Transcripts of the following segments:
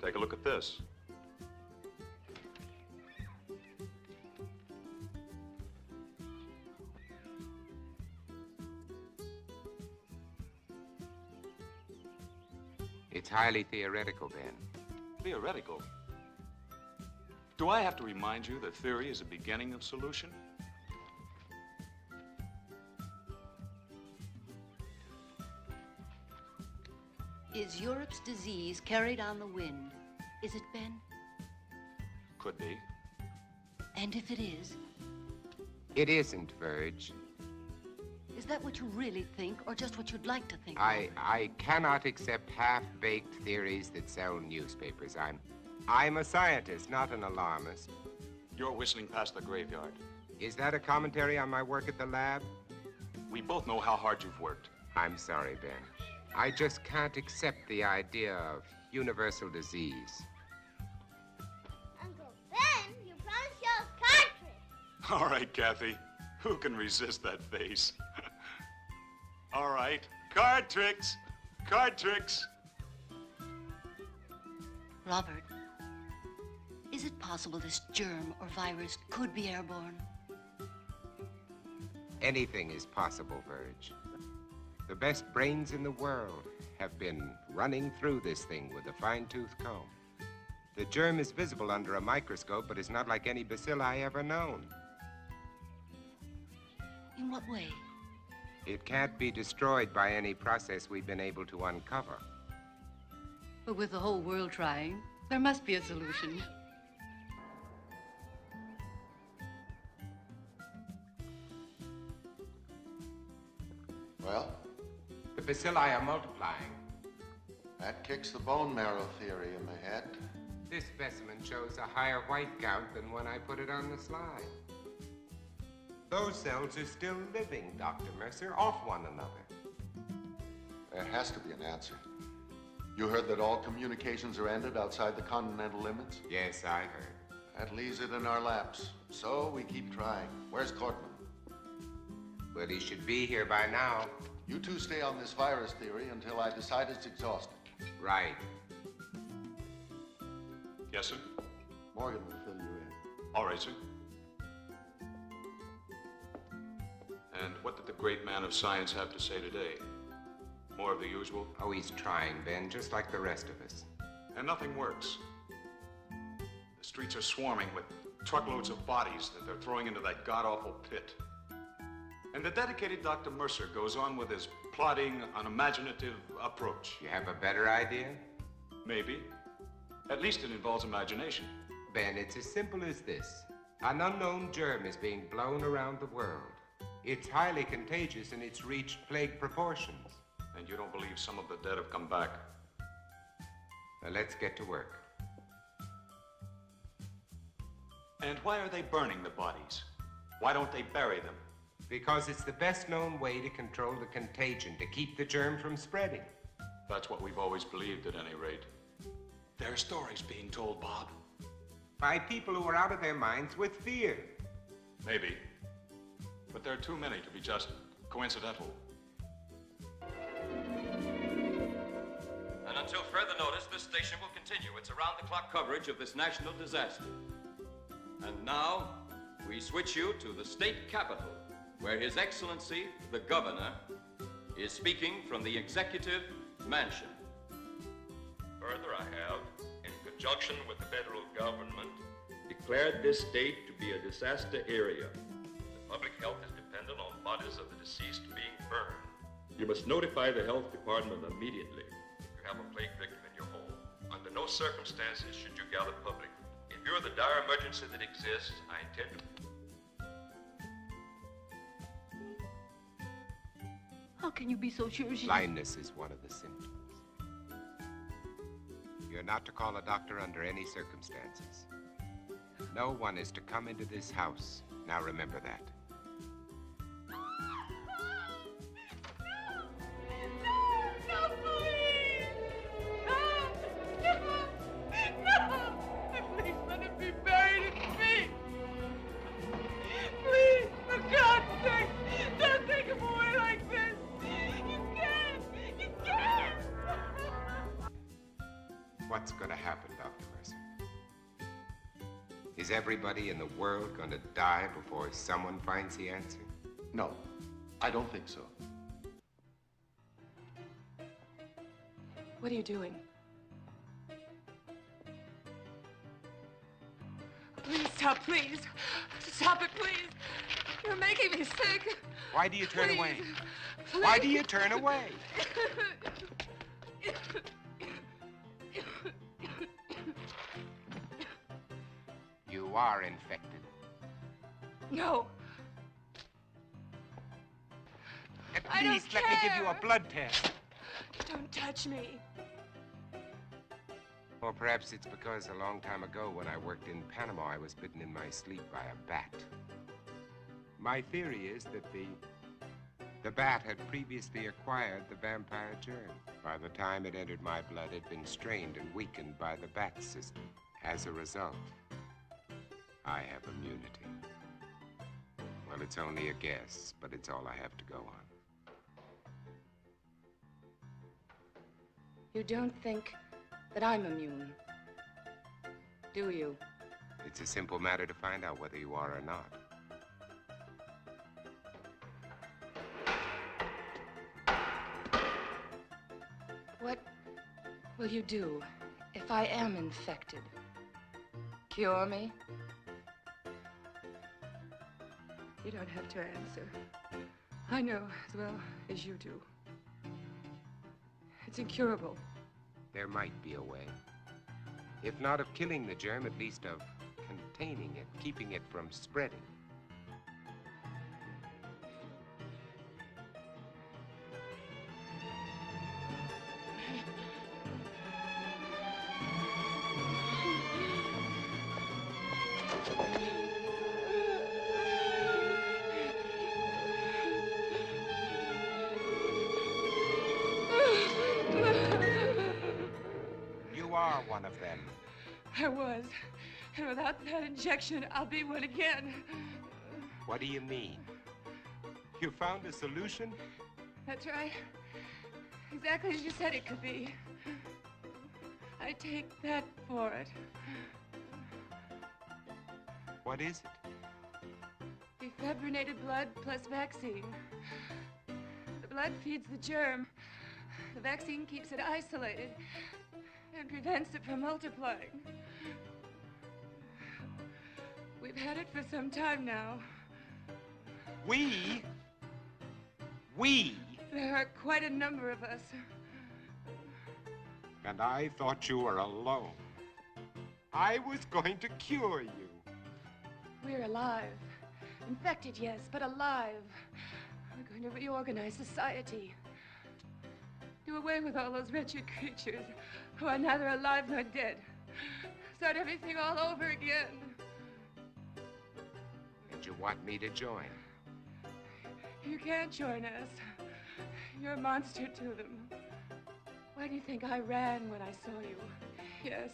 Take a look at this. It's highly theoretical, Ben. Theoretical? Do I have to remind you that theory is the beginning of solution? Is Europe's disease carried on the wind? Is it, Ben? Could be. And if it is? It isn't, Verge. Is that what you really think, or just what you'd like to think? I cannot accept half-baked theories that sell newspapers. I'm a scientist, not an alarmist. You're whistling past the graveyard. Is that a commentary on my work at the lab? We both know how hard you've worked. I'm sorry, Ben. I just can't accept the idea of universal disease. Uncle Ben, you promised your card trick. All right, Kathy. Who can resist that face? All right. Card tricks. Card tricks. Robert, is it possible this germ or virus could be airborne? Anything is possible, Verge. The best brains in the world have been running through this thing with a fine-tooth comb. The germ is visible under a microscope, but is not like any bacilli ever known. In what way? It can't be destroyed by any process we've been able to uncover. But with the whole world trying, there must be a solution. Well? The bacilli are multiplying. That kicks the bone marrow theory in the head. This specimen shows a higher white count than when I put it on the slide. Those cells are still living, Dr. Mercer, off one another. There has to be an answer. You heard that all communications are ended outside the continental limits? Yes, I heard. That leaves it in our laps. So we keep trying. Where's Cortman? Well, he should be here by now. You two stay on this virus theory until I decide it's exhausted. Right. Yes, sir? Morgan will fill you in. All right, sir. And what did the great man of science have to say today? More of the usual? Oh, he's trying, Ben, just like the rest of us. And nothing works. The streets are swarming with truckloads of bodies that they're throwing into that god-awful pit. And the dedicated Dr. Mercer goes on with his plodding, unimaginative approach. You have a better idea? Maybe. At least it involves imagination. Ben, it's as simple as this. An unknown germ is being blown around the world. It's highly contagious and it's reached plague proportions. And you don't believe some of the dead have come back? Now let's get to work. And why are they burning the bodies? Why don't they bury them? Because it's the best known way to control the contagion, to keep the germ from spreading. That's what we've always believed, at any rate. There are stories being told, Bob. By people who are out of their minds with fear. Maybe. But there are too many to be just coincidental. And until further notice, this station will continue its around-the-clock coverage of this national disaster. And now, we switch you to the state capitol, where His Excellency, the Governor, is speaking from the Executive Mansion. Further, I have, in conjunction with the federal government, declared this state to be a disaster area. The public health is dependent on bodies of the deceased being burned. You must notify the health department immediately if you have a plague victim in your home. Under no circumstances should you gather publicly. In view of the dire emergency that exists, I intend to... How can you be so sure she... Blindness is one of the symptoms. You're not to call a doctor under any circumstances. No one is to come into this house. Now remember that. What's going to happen, Dr. Mercer? Is everybody in the world going to die before someone finds the answer? No, I don't think so. What are you doing? Please stop, please. Stop it, please. You're making me sick. Why do you turn Please. away? Please. Why do you turn away? You are infected. No. At I don't least let me give you a care. blood test. Don't touch me. Or perhaps it's because a long time ago when I worked in Panama, I was bitten in my sleep by a bat. My theory is that the bat had previously acquired the vampire germ. By the time it entered my blood, it had been strained and weakened by the bat system. As a result, I have immunity. Well, it's only a guess, but it's all I have to go on. You don't think that I'm immune, do you? It's a simple matter to find out whether you are or not. What will you do if I am infected? Cure me? You don't have to answer. I know as well as you do. It's incurable. There might be a way. If not of killing the germ, at least of containing it, keeping it from spreading. You are one of them. I was. And without that injection, I'll be one again. What do you mean? You found a solution? That's right. Exactly as you said it could be. I take that for it. What is it? Defibrinated blood plus vaccine. The blood feeds the germ. The vaccine keeps it isolated and prevents it from multiplying. We've had it for some time now. We? There are quite a number of us. And I thought you were alone. I was going to cure you. We're alive. Infected, yes, but alive. We're going to reorganize society. Do away with all those wretched creatures who are neither alive nor dead. Start everything all over again. And you want me to join? You can't join us. You're a monster to them. Why do you think I ran when I saw you? Yes.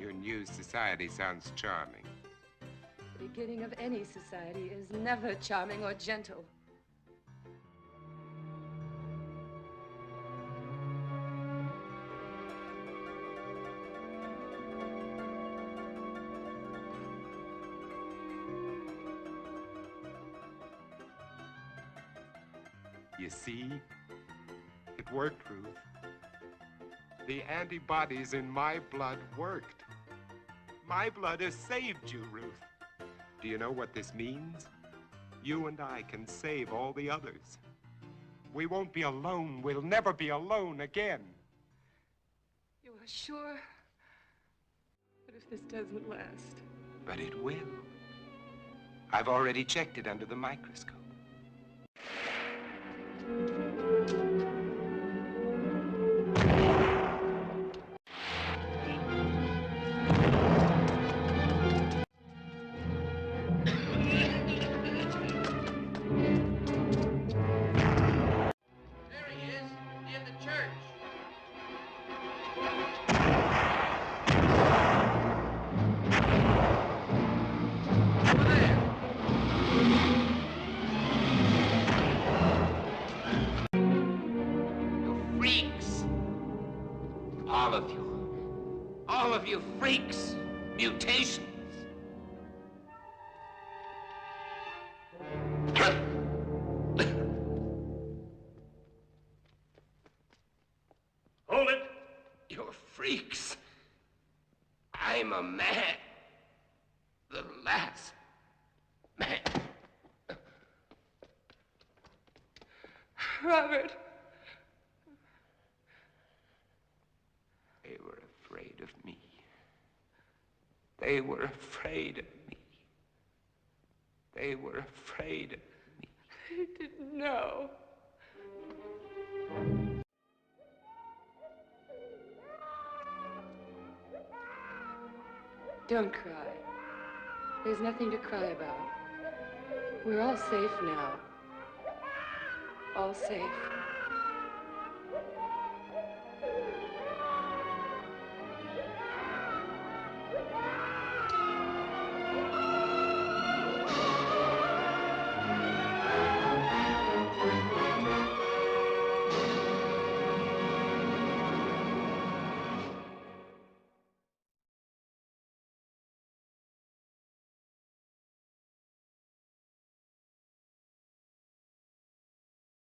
Your new society sounds charming. The beginning of any society is never charming or gentle. You see? It worked, Ruth. The antibodies in my blood worked. My blood has saved you, Ruth. Do you know what this means? You and I can save all the others. We won't be alone. We'll never be alone again. You are sure? What if this doesn't last? But it will. I've already checked it under the microscope. All of you. All of you freaks. Mutations. Hold it! You're freaks. I'm a man. The last man. Robert. They were afraid of me. They were afraid of me. They were afraid of me. I didn't know. Don't cry. There's nothing to cry about. We're all safe now. All safe.